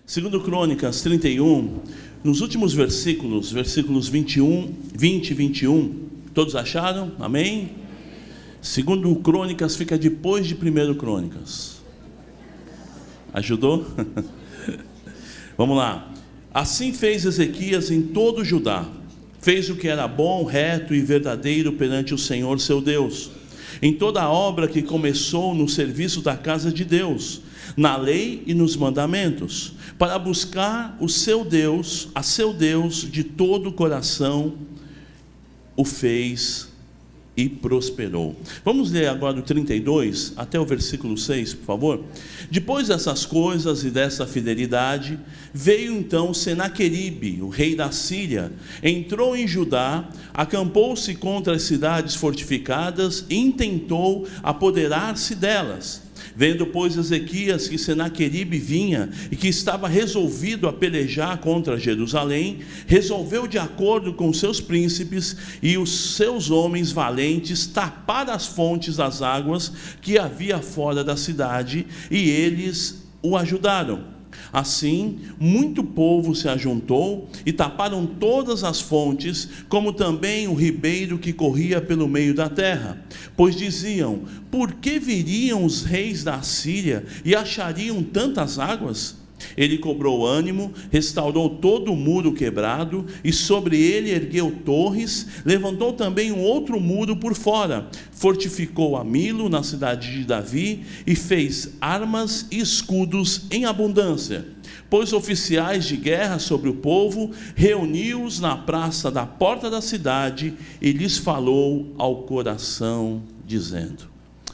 Segundo Crônicas 31, nos últimos versículos 20 e 21, todos acharam? Amém? Segundo Crônicas fica depois de 1 Crônicas. Ajudou? Vamos lá. Assim fez Ezequias em todo o Judá. Fez o que era bom, reto e verdadeiro perante o Senhor seu Deus, em toda a obra que começou no serviço da casa de Deus, na lei e nos mandamentos, para buscar o seu Deus, a seu Deus de todo o coração, o fez e prosperou. Vamos ler agora o 32 até o versículo 6, por favor. Depois dessas coisas e dessa fidelidade, veio então Senaqueribe, o rei da Síria, entrou em Judá, acampou-se contra as cidades fortificadas e intentou apoderar-se delas. Vendo, pois, Ezequias que Senaqueribe vinha e que estava resolvido a pelejar contra Jerusalém, resolveu, de acordo com seus príncipes e os seus homens valentes, tapar as fontes das águas que havia fora da cidade, e eles o ajudaram. Assim, muito povo se ajuntou e taparam todas as fontes, como também o ribeiro que corria pelo meio da terra. Pois diziam: por que viriam os reis da Síria e achariam tantas águas? Ele cobrou ânimo, restaurou todo o muro quebrado, e sobre ele ergueu torres, levantou também um outro muro por fora, fortificou a Milo na cidade de Davi, e fez armas e escudos em abundância. Pôs oficiais de guerra sobre o povo, reuniu-os na praça da porta da cidade, e lhes falou ao coração, dizendo: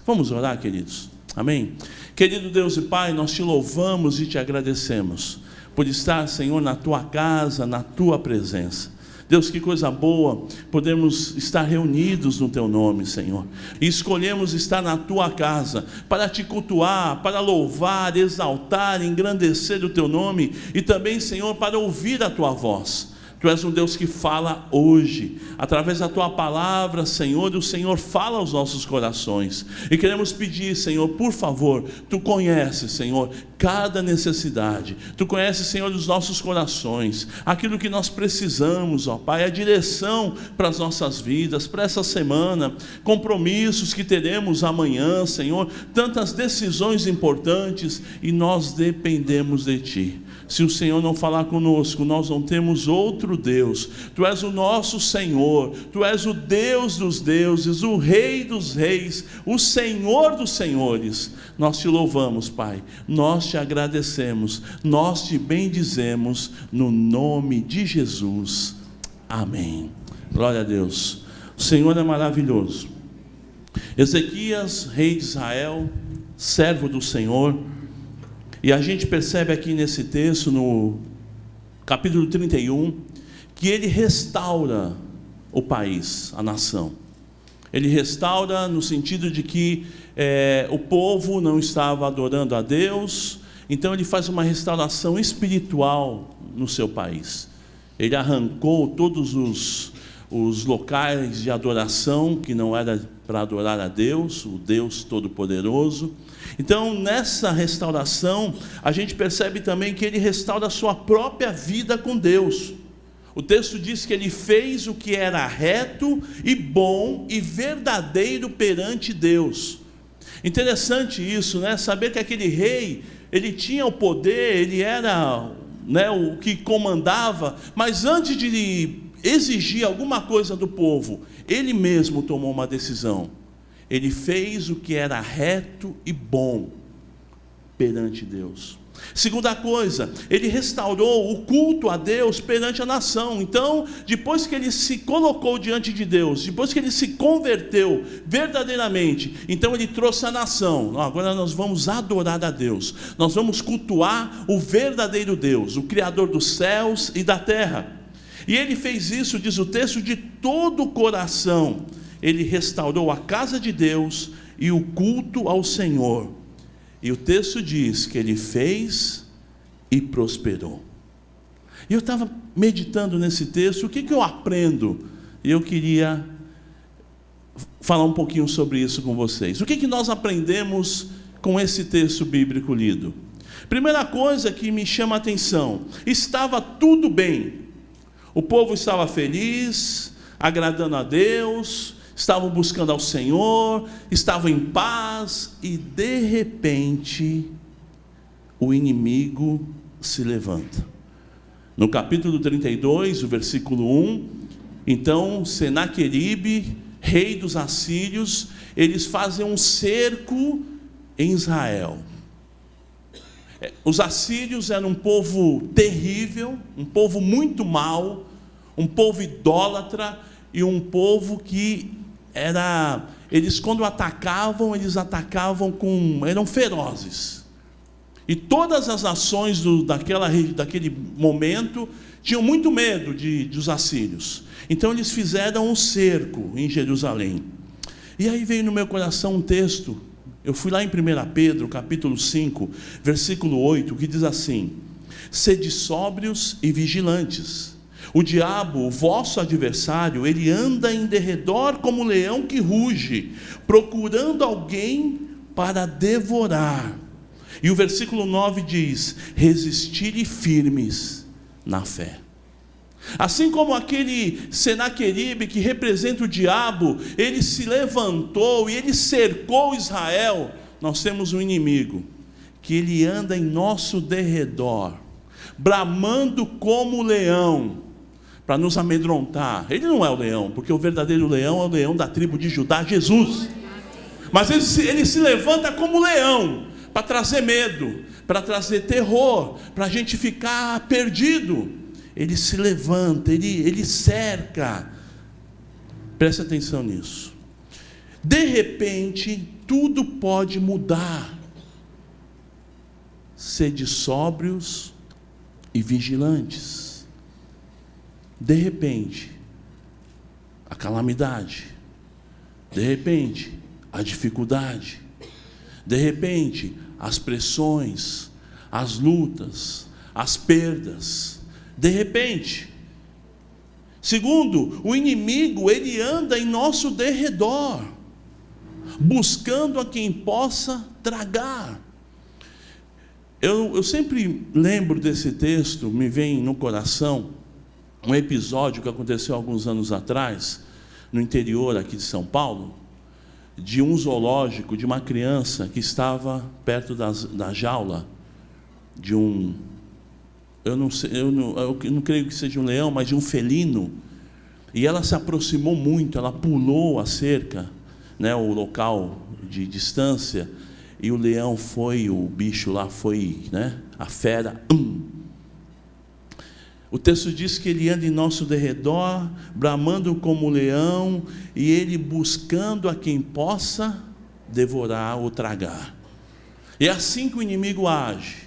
vamos orar, queridos? Amém? Querido Deus e Pai, nós te louvamos e te agradecemos por estar, Senhor, na tua casa, na tua presença. Deus, que coisa boa podemos estar reunidos no teu nome, Senhor, e escolhemos estar na tua casa para te cultuar, para louvar, exaltar, engrandecer o teu nome, e também, Senhor, para ouvir a tua voz. Tu és um Deus que fala hoje, através da Tua palavra, Senhor, e o Senhor fala aos nossos corações, e queremos pedir, Senhor, por favor, Tu conheces, Senhor, cada necessidade, Tu conheces, Senhor, os nossos corações, aquilo que nós precisamos, ó Pai, a direção para as nossas vidas, para essa semana, compromissos que teremos amanhã, Senhor, tantas decisões importantes, e nós dependemos de Ti. Se o Senhor não falar conosco, nós não temos outro Deus. Tu és o nosso Senhor, Tu és o Deus dos deuses, o Rei dos reis, o Senhor dos senhores. Nós te louvamos, Pai, nós te agradecemos, nós te bendizemos, no nome de Jesus, amém. Glória a Deus. O Senhor é maravilhoso. Ezequias, rei de Israel, servo do Senhor. E a gente percebe aqui nesse texto, no capítulo 31, que ele restaura o país, a nação. Ele restaura no sentido de que o povo não estava adorando a Deus, então ele faz uma restauração espiritual no seu país. Ele arrancou todos os locais de adoração que não era para adorar a Deus, o Deus Todo-Poderoso. Então, nessa restauração, a gente percebe também que ele restaura a sua própria vida com Deus. O texto diz que ele fez o que era reto e bom e verdadeiro perante Deus. Interessante isso, né? Saber que aquele rei, ele tinha o poder, ele era, né, o que comandava, mas antes de exigir alguma coisa do povo, ele mesmo tomou uma decisão. Ele fez o que era reto e bom perante Deus. Segunda coisa, ele restaurou o culto a Deus perante a nação. Então, depois que ele se colocou diante de Deus, depois que ele se converteu verdadeiramente, então ele trouxe a nação. Agora nós vamos adorar a Deus, nós vamos cultuar o verdadeiro Deus, o Criador dos céus e da terra. E ele fez isso, diz o texto, de todo o coração. Ele restaurou a casa de Deus e o culto ao Senhor. E o texto diz que ele fez e prosperou. E eu estava meditando nesse texto, o que eu aprendo? E eu queria falar um pouquinho sobre isso com vocês. O que nós aprendemos com esse texto bíblico lido? Primeira coisa que me chama a atenção: estava tudo bem. O povo estava feliz, agradando a Deus, estavam buscando ao Senhor, estavam em paz, e de repente o inimigo se levanta. No capítulo 32, o versículo 1, então Senaqueribe, rei dos assírios, eles fazem um cerco em Israel. Os assírios eram um povo terrível, um povo muito mau, um povo idólatra, e um povo que eles quando atacavam, eram ferozes. E todas as nações daquele momento tinham muito medo dos assírios. Então eles fizeram um cerco em Jerusalém. E aí veio no meu coração um texto. Eu fui lá em 1 Pedro, capítulo 5, versículo 8, que diz assim: sede sóbrios e vigilantes. O diabo, o vosso adversário, ele anda em derredor como um leão que ruge, procurando alguém para devorar. E o versículo 9 diz: resistirem firmes na fé. Assim como aquele Senaqueribe que representa o diabo, ele se levantou e ele cercou Israel, nós temos um inimigo, que ele anda em nosso derredor, bramando como leão, para nos amedrontar. Ele não é o leão, porque o verdadeiro leão é o leão da tribo de Judá, Jesus. Mas ele se levanta como leão, para trazer medo, para trazer terror, para a gente ficar perdido. Ele se levanta, ele cerca. Presta atenção nisso. De repente, tudo pode mudar. Sede sóbrios e vigilantes. De repente, a calamidade. De repente, a dificuldade. De repente, as pressões, as lutas, as perdas. De repente. Segundo, o inimigo, ele anda em nosso derredor, buscando a quem possa tragar. Eu sempre lembro desse texto, me vem no coração um episódio que aconteceu alguns anos atrás, no interior aqui de São Paulo, de um zoológico, de uma criança que estava perto da jaula de um... Eu não creio que seja um leão, mas de um felino. E ela se aproximou muito, ela pulou a cerca, o local de distância, e o leão o bicho lá foi, a fera. O texto diz que ele anda em nosso derredor, bramando como leão, e ele buscando a quem possa devorar ou tragar. É assim que o inimigo age.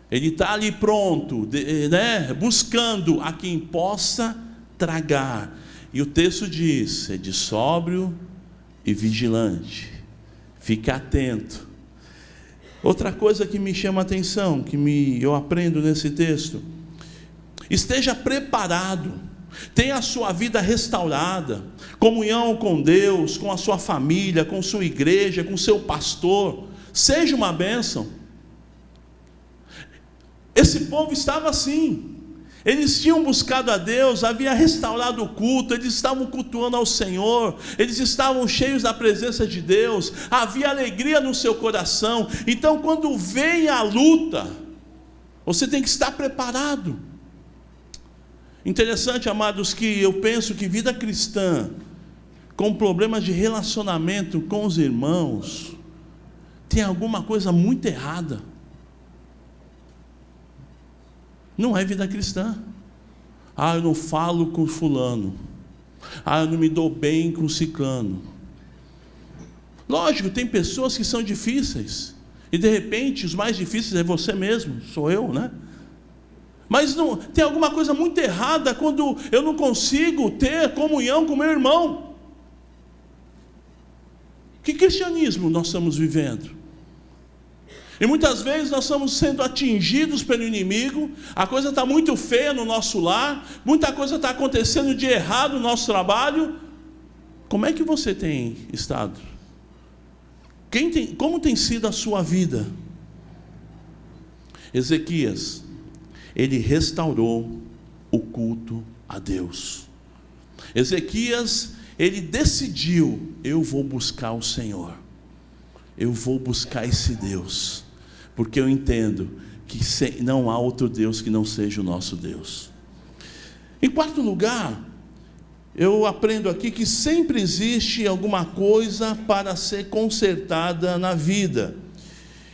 Ele está ali pronto, buscando a quem possa tragar. E o texto diz: é de sóbrio e vigilante. Fique atento. Outra coisa que me chama a atenção, eu aprendo nesse texto: esteja preparado, tenha a sua vida restaurada, comunhão com Deus, com a sua família, com sua igreja, com seu pastor. Seja uma bênção. Esse povo estava assim, eles tinham buscado a Deus, havia restaurado o culto, eles estavam cultuando ao Senhor, eles estavam cheios da presença de Deus, havia alegria no seu coração. Então, quando vem a luta, você tem que estar preparado. Interessante, amados, que eu penso que vida cristã, com problemas de relacionamento com os irmãos, tem alguma coisa muito errada. Não é vida cristã. Eu não falo com fulano. Eu não me dou bem com ciclano. Lógico, tem pessoas que são difíceis, e de repente os mais difíceis é você mesmo, sou eu, Mas não, tem alguma coisa muito errada quando eu não consigo ter comunhão com meu irmão. Que cristianismo nós estamos vivendo? E muitas vezes nós estamos sendo atingidos pelo inimigo, a coisa está muito feia no nosso lar, muita coisa está acontecendo de errado no nosso trabalho. Como é que você tem estado? Como tem sido a sua vida? Ezequias, ele restaurou o culto a Deus. Ezequias, ele decidiu: eu vou buscar o Senhor, eu vou buscar esse Deus, porque eu entendo que não há outro Deus que não seja o nosso Deus. Em quarto lugar, eu aprendo aqui que sempre existe alguma coisa para ser consertada na vida.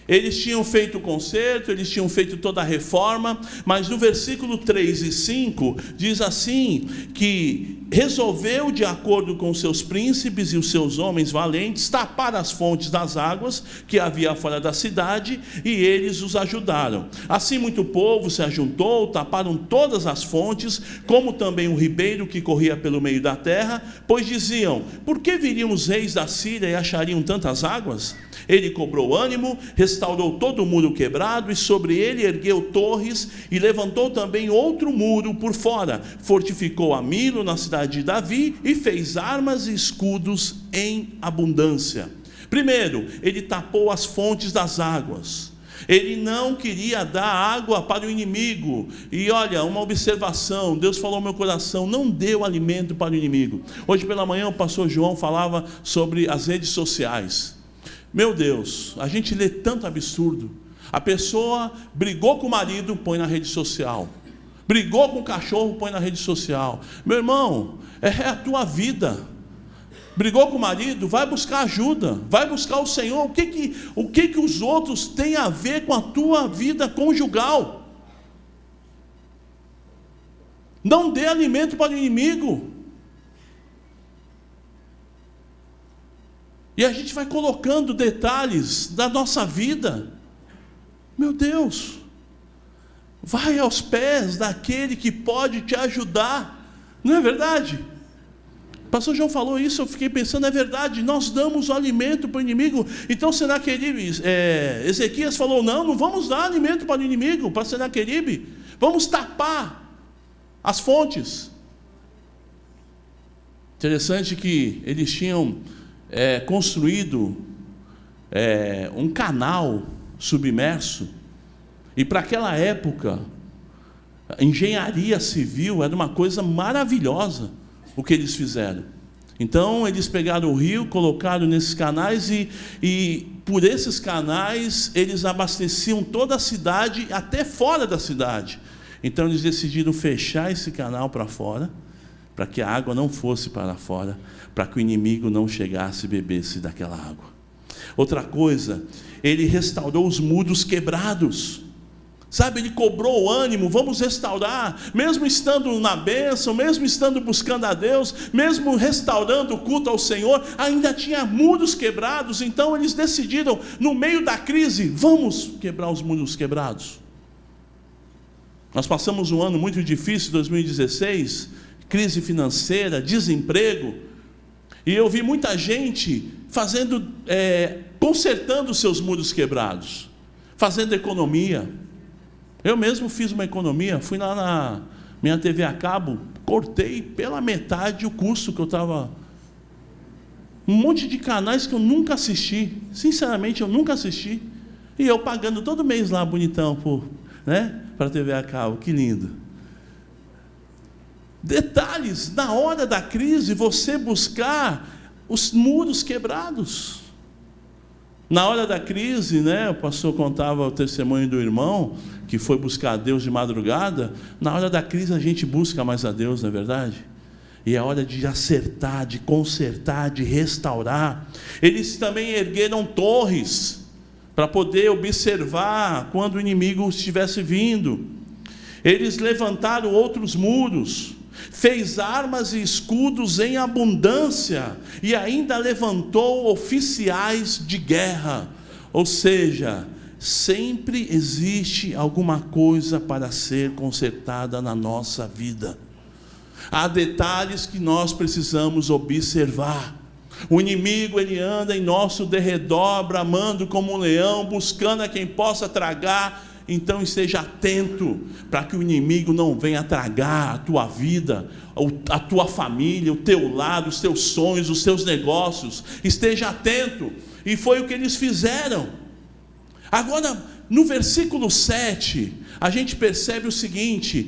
Eles tinham feito o conserto, eles tinham feito toda a reforma, mas no versículo 3 e 5, diz assim, que resolveu, de acordo com seus príncipes e os seus homens valentes, tapar as fontes das águas que havia fora da cidade, e eles os ajudaram. Assim muito povo se ajuntou, taparam todas as fontes, como também o ribeiro que corria pelo meio da terra, pois diziam: por que viriam os reis da Síria e achariam tantas águas? Ele cobrou ânimo, restaurou todo o muro quebrado, e sobre ele ergueu torres, e levantou também outro muro por fora, fortificou a Milo na cidade de Davi, e fez armas e escudos em abundância. Primeiro, ele tapou as fontes das águas. Ele não queria dar água para o inimigo. E olha, uma observação, Deus falou ao meu coração: não dê o alimento para o inimigo. Hoje pela manhã o pastor João falava sobre as redes sociais. Meu Deus, a gente lê tanto absurdo. A pessoa brigou com o marido, põe na rede social. Brigou com o cachorro, põe na rede social. Meu irmão, é a tua vida. Brigou com o marido, vai buscar ajuda, vai buscar o Senhor. O que os outros têm a ver com a tua vida conjugal? Não dê alimento para o inimigo. E a gente vai colocando detalhes da nossa vida. Meu Deus, vai aos pés daquele que pode te ajudar. Não é verdade? O pastor João falou isso, eu fiquei pensando, é verdade, nós damos o alimento para o inimigo. Então Senaqueribe, Ezequias falou: não vamos dar alimento para o inimigo, para Senaqueribe, vamos tapar as fontes. Interessante que eles tinham construído um canal submerso, e para aquela época a engenharia civil era uma coisa maravilhosa o que eles fizeram. Então eles pegaram o rio, colocaram nesses canais, e por esses canais eles abasteciam toda a cidade, até fora da cidade. Então eles decidiram fechar esse canal para fora, para que a água não fosse para fora, para que o inimigo não chegasse e bebesse daquela água. Outra coisa, ele restaurou os muros quebrados. Sabe, ele cobrou o ânimo: vamos restaurar, mesmo estando na bênção, mesmo estando buscando a Deus, mesmo restaurando o culto ao Senhor, ainda tinha muros quebrados. Então eles decidiram, no meio da crise, vamos quebrar os muros quebrados. Nós passamos um ano muito difícil, 2016, crise financeira, desemprego, e eu vi muita gente consertando os seus muros quebrados, fazendo economia. Eu mesmo fiz uma economia, fui lá na minha TV a cabo, cortei pela metade o custo que eu estava. Um monte de canais que eu nunca assisti, sinceramente eu nunca assisti, e eu pagando todo mês lá bonitão para a TV a cabo, que lindo. Detalhes, na hora da crise, você buscar os muros quebrados. Na hora da crise, o pastor contava o testemunho do irmão que foi buscar a Deus de madrugada. Na hora da crise a gente busca mais a Deus, não é verdade? E é hora de acertar, de consertar, de restaurar. Eles também ergueram torres para poder observar quando o inimigo estivesse vindo. Eles levantaram outros muros, fez armas e escudos em abundância, e ainda levantou oficiais de guerra. Ou seja, sempre existe alguma coisa para ser consertada na nossa vida. Há detalhes que nós precisamos observar. O inimigo, ele anda em nosso derredor, bramando como um leão, buscando a quem possa tragar. Então esteja atento, para que o inimigo não venha tragar a tua vida, a tua família, o teu lar, os teus sonhos, os teus negócios. Esteja atento. E foi o que eles fizeram. Agora, no versículo 7, a gente percebe o seguinte: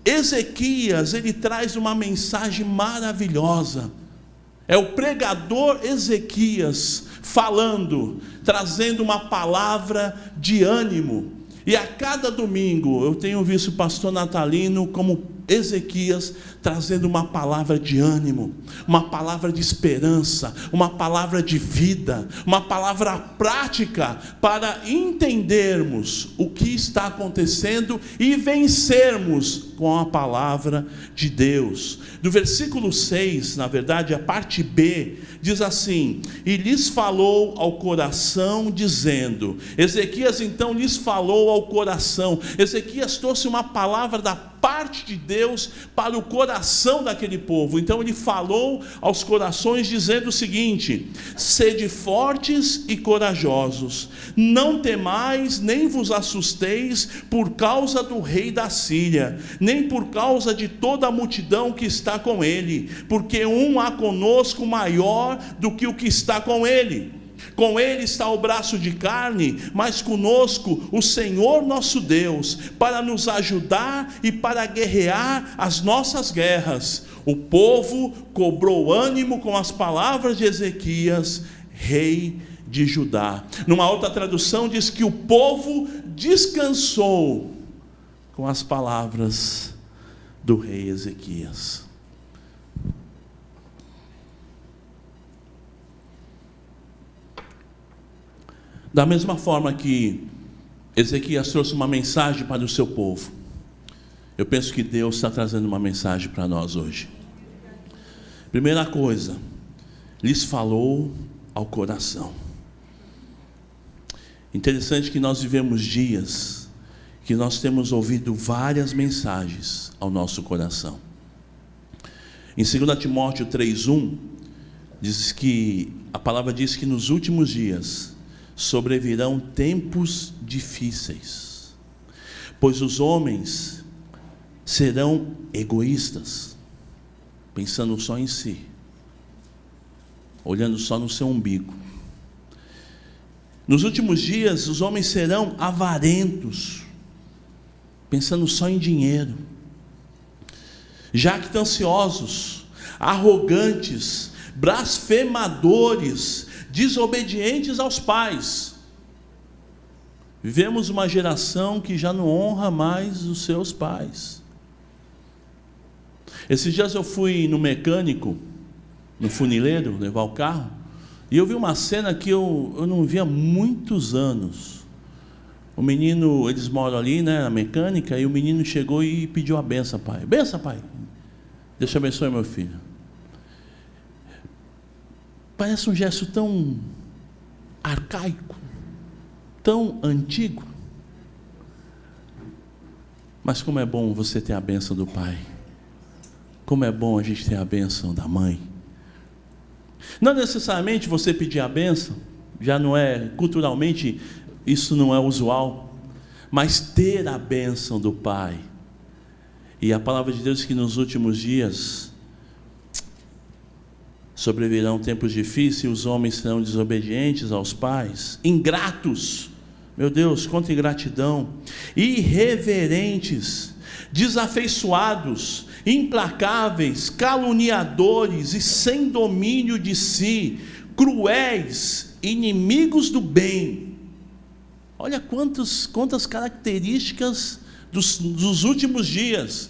Ezequias, ele traz uma mensagem maravilhosa. É o pregador Ezequias falando, trazendo uma palavra de ânimo. E a cada domingo eu tenho visto o pastor Natalino como Ezequias trazendo uma palavra de ânimo, uma palavra de esperança, uma palavra de vida, uma palavra prática para entendermos o que está acontecendo e vencermos com a palavra de Deus. Do versículo 6, na verdade, a parte B, diz assim: e lhes falou ao coração, dizendo. Ezequias então lhes falou ao coração. Ezequias trouxe uma palavra da parte de Deus para o coração daquele povo. Então ele falou aos corações dizendo o seguinte: sede fortes e corajosos, não temais nem vos assusteis por causa do rei da Síria, nem por causa de toda a multidão que está com ele, porque um há conosco maior do que o que está com ele. Com ele está o braço de carne, mas conosco o Senhor nosso Deus, para nos ajudar e para guerrear as nossas guerras. O povo cobrou ânimo com as palavras de Ezequias, rei de Judá. Numa outra tradução diz que o povo descansou com as palavras do rei Ezequias. Da mesma forma que Ezequias trouxe uma mensagem para o seu povo, eu penso que Deus está trazendo uma mensagem para nós hoje. Primeira coisa, lhes falou ao coração. Interessante que nós vivemos dias que nós temos ouvido várias mensagens ao nosso coração. Em 2 Timóteo 3:1, a palavra diz que nos últimos dias sobrevirão tempos difíceis, pois os homens serão egoístas, pensando só em si, olhando só no seu umbigo. Nos últimos dias os homens serão avarentos, pensando só em dinheiro, jactanciosos, arrogantes, blasfemadores, desobedientes aos pais. Vivemos uma geração que já não honra mais os seus pais. Esses dias eu fui no mecânico, no funileiro, levar o carro, e eu vi uma cena que eu não vi há muitos anos. O menino, eles moram ali, né, na mecânica, e o menino chegou e pediu a benção, pai. Benção, pai. Deus te abençoe, meu filho. Parece um gesto tão arcaico, tão antigo. Mas como é bom você ter a bênção do pai. Como é bom a gente ter a bênção da mãe. Não necessariamente você pedir a bênção, já não é, culturalmente, isso não é usual. Mas ter a bênção do pai. E a palavra de Deus diz que nos últimos dias sobrevirão tempos difíceis, os homens serão desobedientes aos pais, ingratos, meu Deus, quanta ingratidão, irreverentes, desafeiçoados, implacáveis, caluniadores e sem domínio de si, cruéis, inimigos do bem. Olha quantas características dos últimos dias: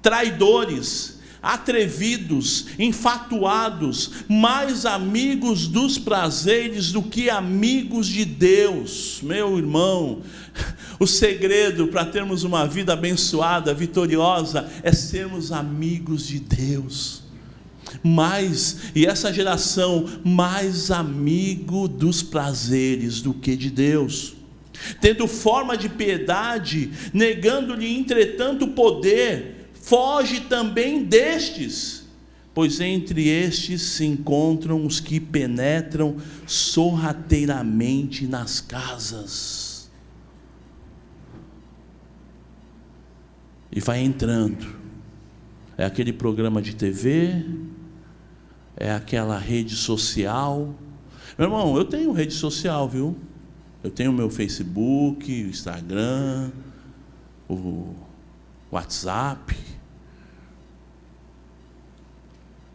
traidores, atrevidos, enfatuados, mais amigos dos prazeres do que amigos de Deus. Meu irmão, o segredo para termos uma vida abençoada, vitoriosa, é sermos amigos de Deus. E essa geração, mais amigo dos prazeres do que de Deus, tendo forma de piedade, negando-lhe entretanto o poder. Foge também destes, pois entre estes se encontram os que penetram sorrateiramente nas casas. E vai entrando. É aquele programa de TV, é aquela rede social. Meu irmão, eu tenho rede social, viu? Eu tenho o meu Facebook, o Instagram, o WhatsApp,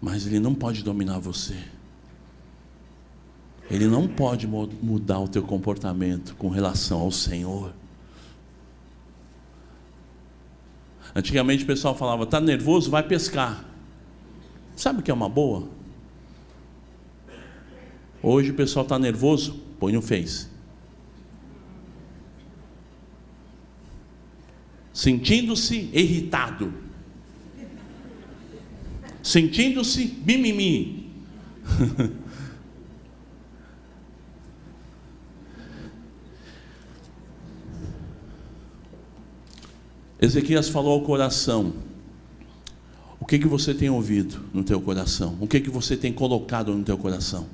mas ele não pode dominar você. Ele não pode mudar o teu comportamento com relação ao Senhor. Antigamente o pessoal falava, está nervoso, vai pescar. Sabe o que é uma boa? Hoje o pessoal está nervoso, põe no Face. Sentindo-se irritado. Sentindo-se mimimi. Ezequias falou ao coração. O que você tem ouvido no teu coração? O que você tem colocado no teu coração?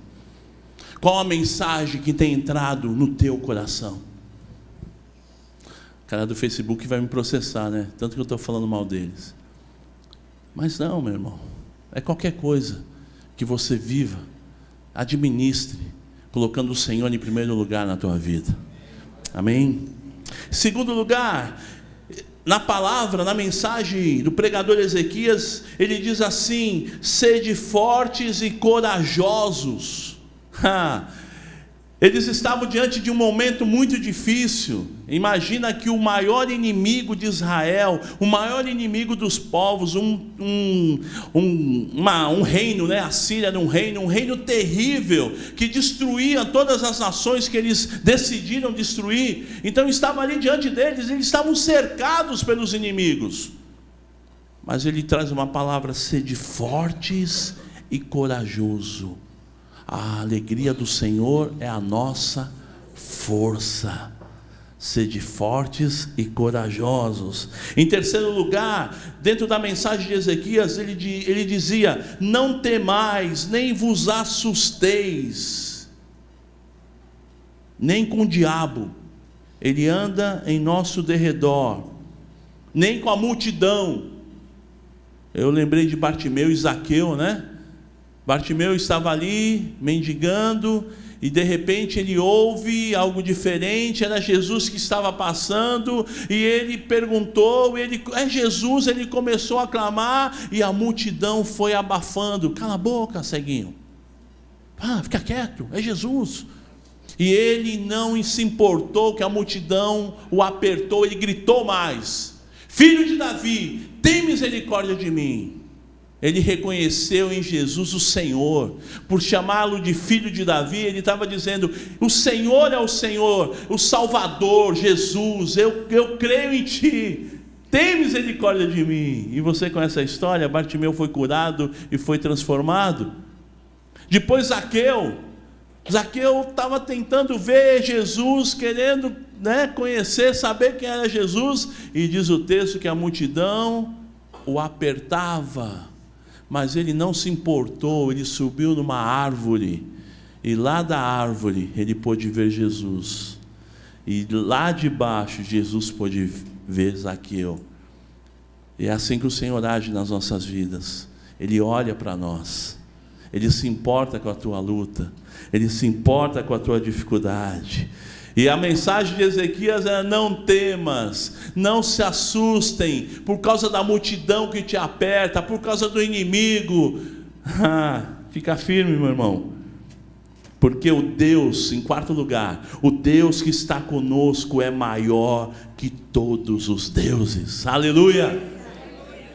Qual a mensagem que tem entrado no teu coração? O cara do Facebook vai me processar, né? Tanto que eu estou falando mal deles. Mas não, meu irmão. É qualquer coisa que você viva, administre, colocando o Senhor em primeiro lugar na tua vida. Amém? Segundo lugar, na palavra, na mensagem do pregador Ezequias, ele diz assim: sede fortes e corajosos. Eles estavam diante de um momento muito difícil. Imagina que o maior inimigo de Israel, o maior inimigo dos povos, um reino, né? A Síria era um reino terrível, que destruía todas as nações que eles decidiram destruir. Então estava ali diante deles, eles estavam cercados pelos inimigos. Mas ele traz uma palavra: sede fortes e corajoso. A alegria do Senhor é a nossa força. Sede fortes e corajosos. Em terceiro lugar, dentro da mensagem de Ezequias, ele dizia: não temais, nem vos assusteis, nem com o diabo, ele anda em nosso derredor, nem com a multidão. Eu lembrei de Bartimeu e Zaqueu, né? Bartimeu estava ali mendigando, e de repente ele ouve algo diferente. Era Jesus que estava passando, e ele perguntou, é Jesus. Ele começou a clamar, e a multidão foi abafando. Cala a boca, ceguinho, fica quieto, é Jesus. E ele não se importou que a multidão o apertou. Ele gritou mais: filho de Davi, tem misericórdia de mim. Ele reconheceu em Jesus o Senhor. Por chamá-lo de filho de Davi, ele estava dizendo: o Senhor é o Senhor, o Salvador, Jesus. Eu creio em Ti, tem misericórdia de mim. E você conhece a história? Bartimeu foi curado e foi transformado. Depois Zaqueu estava tentando ver Jesus, querendo, conhecer, saber quem era Jesus. E diz o texto que a multidão o apertava, mas ele não se importou. Ele subiu numa árvore, e lá da árvore ele pôde ver Jesus, e lá de baixo Jesus pôde ver Zaqueu. E é assim que o Senhor age nas nossas vidas. Ele olha para nós, Ele se importa com a tua luta, Ele se importa com a tua dificuldade. E a mensagem de Ezequias era: não temas, não se assustem por causa da multidão que te aperta, por causa do inimigo. Fica firme, meu irmão, porque o Deus, em quarto lugar, o Deus que está conosco é maior que todos os deuses. Aleluia!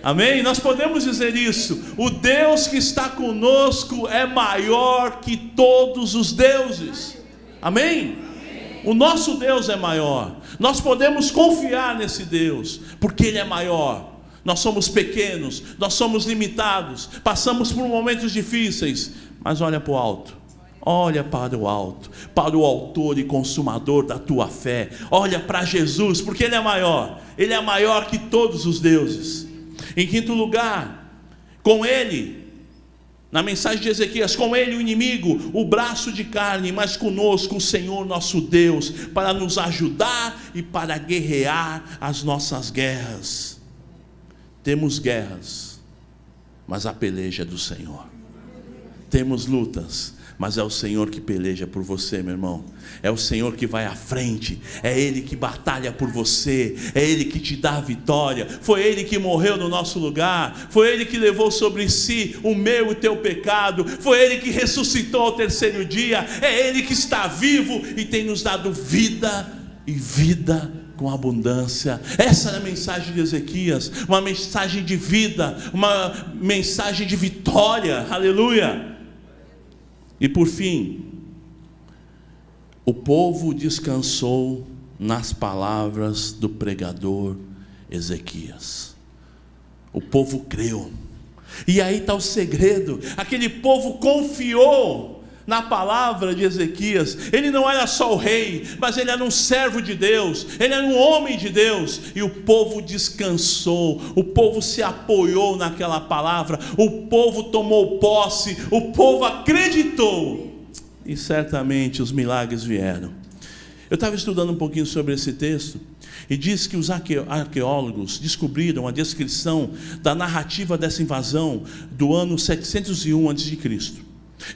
Amém? Nós podemos dizer isso: o Deus que está conosco é maior que todos os deuses. Amém? O nosso Deus é maior. Nós podemos confiar nesse Deus, porque Ele é maior. Nós somos pequenos, nós somos limitados, passamos por momentos difíceis, mas olha para o alto. Olha para o alto, para o autor e consumador da tua fé. Olha para Jesus, porque Ele é maior. Ele é maior que todos os deuses. Em quinto lugar, com Ele, na mensagem de Ezequias, com Ele o inimigo, o braço de carne, mas conosco o Senhor nosso Deus, para nos ajudar e para guerrear as nossas guerras. Temos guerras, mas a peleja é do Senhor. Temos lutas, Mas é o Senhor que peleja por você, meu irmão. É o Senhor que vai à frente. É Ele que batalha por você. É Ele que te dá a vitória. Foi Ele que morreu no nosso lugar. Foi Ele que levou sobre si o meu e o teu pecado. Foi Ele que ressuscitou ao terceiro dia. É Ele que está vivo e tem nos dado vida e vida com abundância. Essa é a mensagem de Ezequias. Uma mensagem de vida. Uma mensagem de vitória. Aleluia. E por fim, o povo descansou nas palavras do pregador Ezequias. O povo creu. E aí está o segredo. Aquele povo confiou na palavra de Ezequias. Ele não era só o rei, mas ele era um servo de Deus, ele era um homem de Deus, e o povo descansou, o povo se apoiou naquela palavra, o povo tomou posse, o povo acreditou, e certamente os milagres vieram. Eu estava estudando um pouquinho sobre esse texto, e diz que os arqueólogos descobriram a descrição da narrativa dessa invasão do ano 701 a.C.,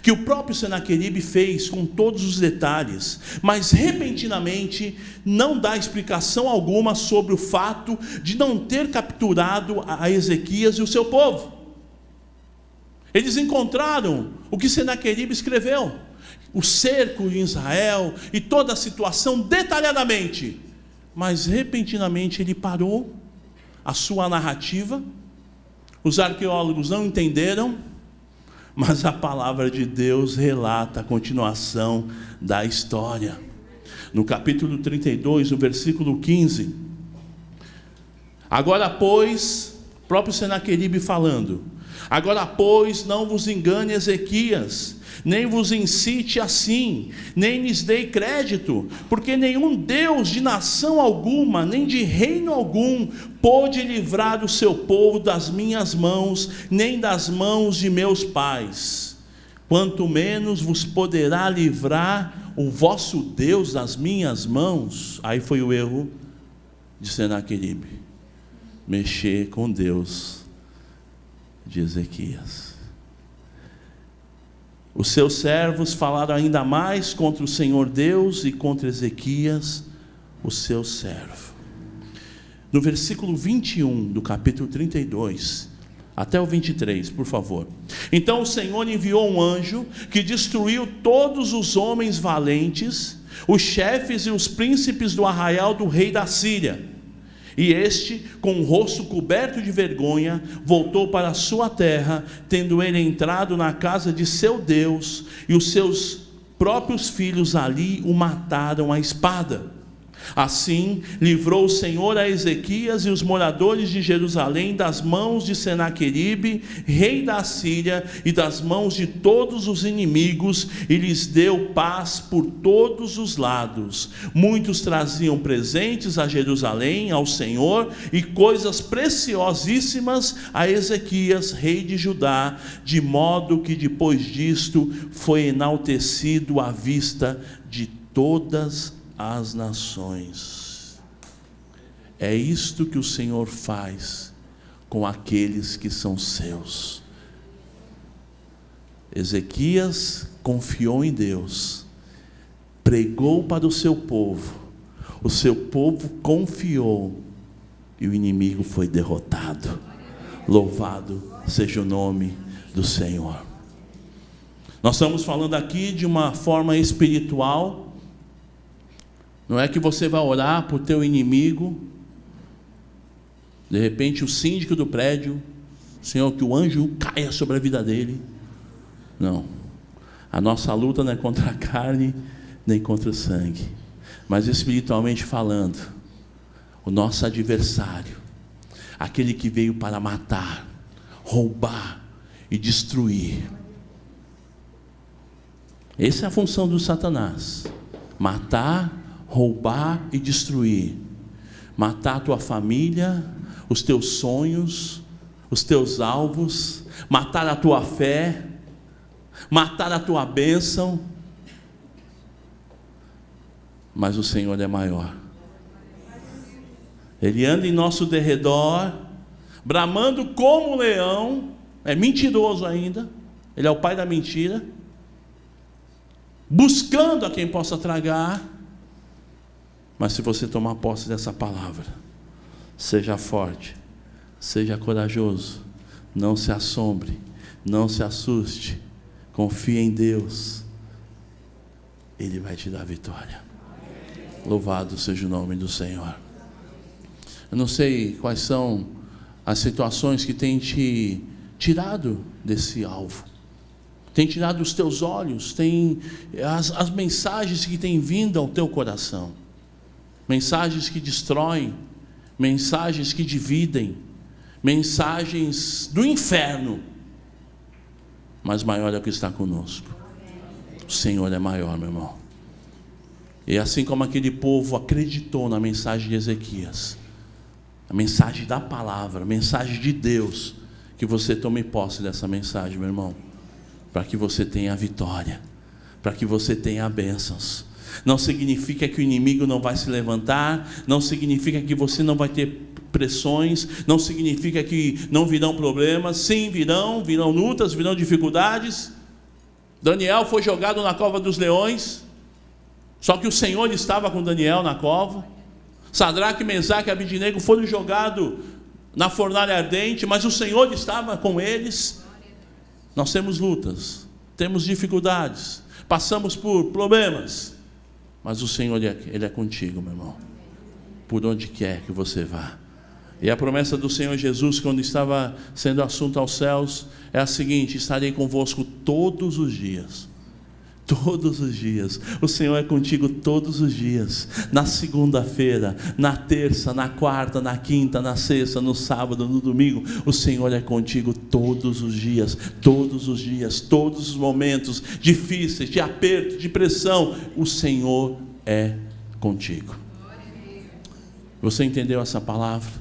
que o próprio Senaqueribe fez com todos os detalhes, mas repentinamente não dá explicação alguma sobre o fato de não ter capturado a Ezequias e o seu povo. Eles encontraram o que Senaqueribe escreveu, o cerco em Israel e toda a situação detalhadamente, mas repentinamente ele parou a sua narrativa. Os arqueólogos não entenderam, mas a palavra de Deus relata a continuação da história. No capítulo 32, no versículo 15. Agora, pois, próprio Senaqueribe falando: agora, pois, não vos engane Ezequias, nem vos incite assim, nem lhes dei crédito, porque nenhum Deus de nação alguma, nem de reino algum, pôde livrar o seu povo das minhas mãos, nem das mãos de meus pais. Quanto menos vos poderá livrar o vosso Deus das minhas mãos. Aí foi o erro de Senaqueribe, mexer com Deus de Ezequias. Os seus servos falaram ainda mais contra o Senhor Deus e contra Ezequias, o seu servo. No versículo 21 do capítulo 32, até o 23, por favor. Então o Senhor enviou um anjo que destruiu todos os homens valentes, os chefes e os príncipes do arraial do rei da Síria. E este, com o rosto coberto de vergonha, voltou para a sua terra, tendo ele entrado na casa de seu Deus, e os seus próprios filhos ali o mataram à espada. Assim livrou o Senhor a Ezequias e os moradores de Jerusalém das mãos de Senaqueribe, rei da Síria, e das mãos de todos os inimigos, e lhes deu paz por todos os lados. Muitos traziam presentes a Jerusalém, ao Senhor, e coisas preciosíssimas a Ezequias, rei de Judá, de modo que depois disto foi enaltecido à vista de todas as nações. É isto que o Senhor faz com aqueles que são seus. Ezequias confiou em Deus, pregou para o seu povo confiou, e o inimigo foi derrotado. Louvado seja o nome do Senhor. Nós estamos falando aqui de uma forma espiritual. Não é que você vai orar por teu inimigo, de repente o síndico do prédio, Senhor, que o anjo caia sobre a vida dele. Não, a nossa luta não é contra a carne, nem contra o sangue, mas espiritualmente falando, o nosso adversário, aquele que veio para matar, roubar e destruir. Essa é a função do Satanás: matar, roubar e destruir. Matar a tua família, os teus sonhos, os teus alvos, matar a tua fé, matar a tua bênção. Mas o Senhor é maior. Ele anda em nosso derredor, bramando como um leão. É mentiroso ainda, ele é o pai da mentira. buscando a quem possa tragar. Mas se você tomar posse dessa palavra, seja forte, seja corajoso, não se assombre, não se assuste, confie em Deus, Ele vai te dar vitória. Louvado seja o nome do Senhor. Eu não sei quais são as situações que têm te tirado desse alvo, tem tirado os teus olhos, tem as mensagens que têm vindo ao teu coração, mensagens que destroem, mensagens que dividem, mensagens do inferno. Mas maior é o que está conosco. O Senhor é maior, meu irmão. E assim como aquele povo acreditou na mensagem de Ezequias, a mensagem da palavra, a mensagem de Deus, que você tome posse dessa mensagem, meu irmão, para que você tenha a vitória, para que você tenha bênçãos. Não significa que o inimigo não vai se levantar, não significa que você não vai ter pressões, não significa que não virão problemas. Sim, virão lutas, virão dificuldades. Daniel foi jogado na cova dos leões, só que o Senhor estava com Daniel na cova. Sadraque, Mesaque e Abidnego foram jogados na fornalha ardente, mas o Senhor estava com eles. Nós temos lutas, temos dificuldades, passamos por problemas, mas o Senhor, Ele é contigo, meu irmão, por onde quer que você vá. E a promessa do Senhor Jesus, quando estava sendo assunto aos céus, é a seguinte: estarei convosco todos os dias. Todos os dias. O Senhor é contigo todos os dias. Na segunda-feira, na terça, na quarta, na quinta, na sexta, no sábado, no domingo. O Senhor é contigo todos os dias. Todos os dias, todos os momentos difíceis, de aperto, de pressão. O Senhor é contigo. Você entendeu essa palavra?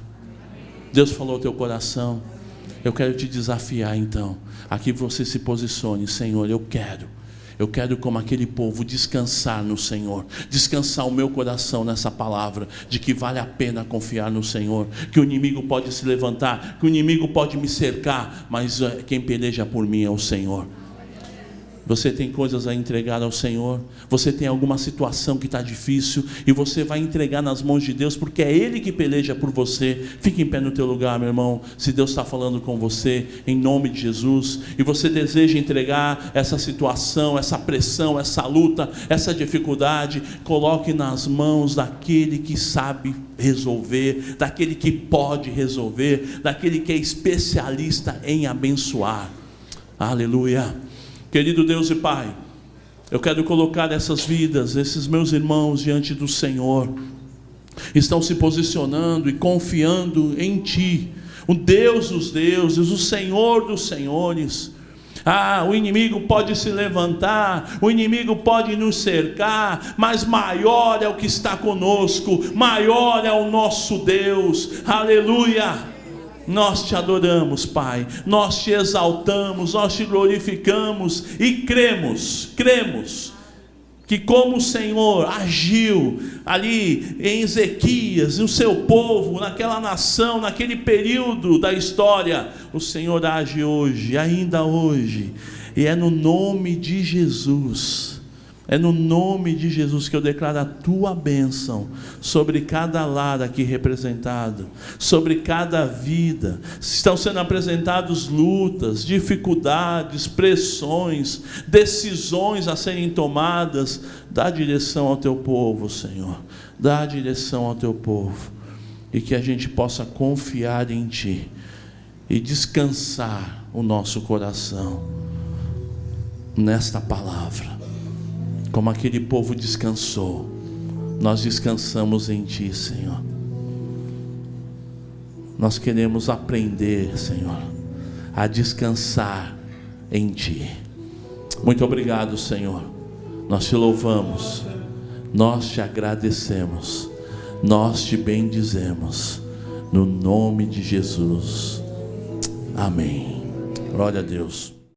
Deus falou ao teu coração. Eu quero te desafiar então, aqui você se posicione: Senhor, eu quero como aquele povo descansar no Senhor, descansar o meu coração nessa palavra, de que vale a pena confiar no Senhor, que o inimigo pode se levantar, que o inimigo pode me cercar, mas quem peleja por mim é o Senhor. Você tem coisas a entregar ao Senhor, você tem alguma situação que está difícil, e você vai entregar nas mãos de Deus, porque é Ele que peleja por você. Fique em pé no teu lugar, meu irmão, se Deus está falando com você, em nome de Jesus, e você deseja entregar essa situação, essa pressão, essa luta, essa dificuldade, coloque nas mãos daquele que sabe resolver, daquele que pode resolver, daquele que é especialista em abençoar. Aleluia. Querido Deus e Pai, eu quero colocar essas vidas, esses meus irmãos diante do Senhor. Estão se posicionando e confiando em Ti, o Deus dos deuses, o Senhor dos senhores. O inimigo pode se levantar, o inimigo pode nos cercar, mas maior é o que está conosco, maior é o nosso Deus. Aleluia. Nós te adoramos, Pai, nós te exaltamos, nós te glorificamos e cremos que como o Senhor agiu ali em Ezequias, no seu povo, naquela nação, naquele período da história, o Senhor age hoje, ainda hoje, e é no nome de Jesus. É no nome de Jesus que eu declaro a tua bênção sobre cada lar aqui representado, sobre cada vida. Estão sendo apresentados lutas, dificuldades, pressões, decisões a serem tomadas. Dá direção ao teu povo, Senhor. Dá direção ao teu povo. E que a gente possa confiar em Ti e descansar o nosso coração nesta palavra. Como aquele povo descansou, nós descansamos em Ti, Senhor. Nós queremos aprender, Senhor, a descansar em Ti. Muito obrigado, Senhor. Nós Te louvamos, nós Te agradecemos, nós Te bendizemos, no nome de Jesus. Amém. Glória a Deus.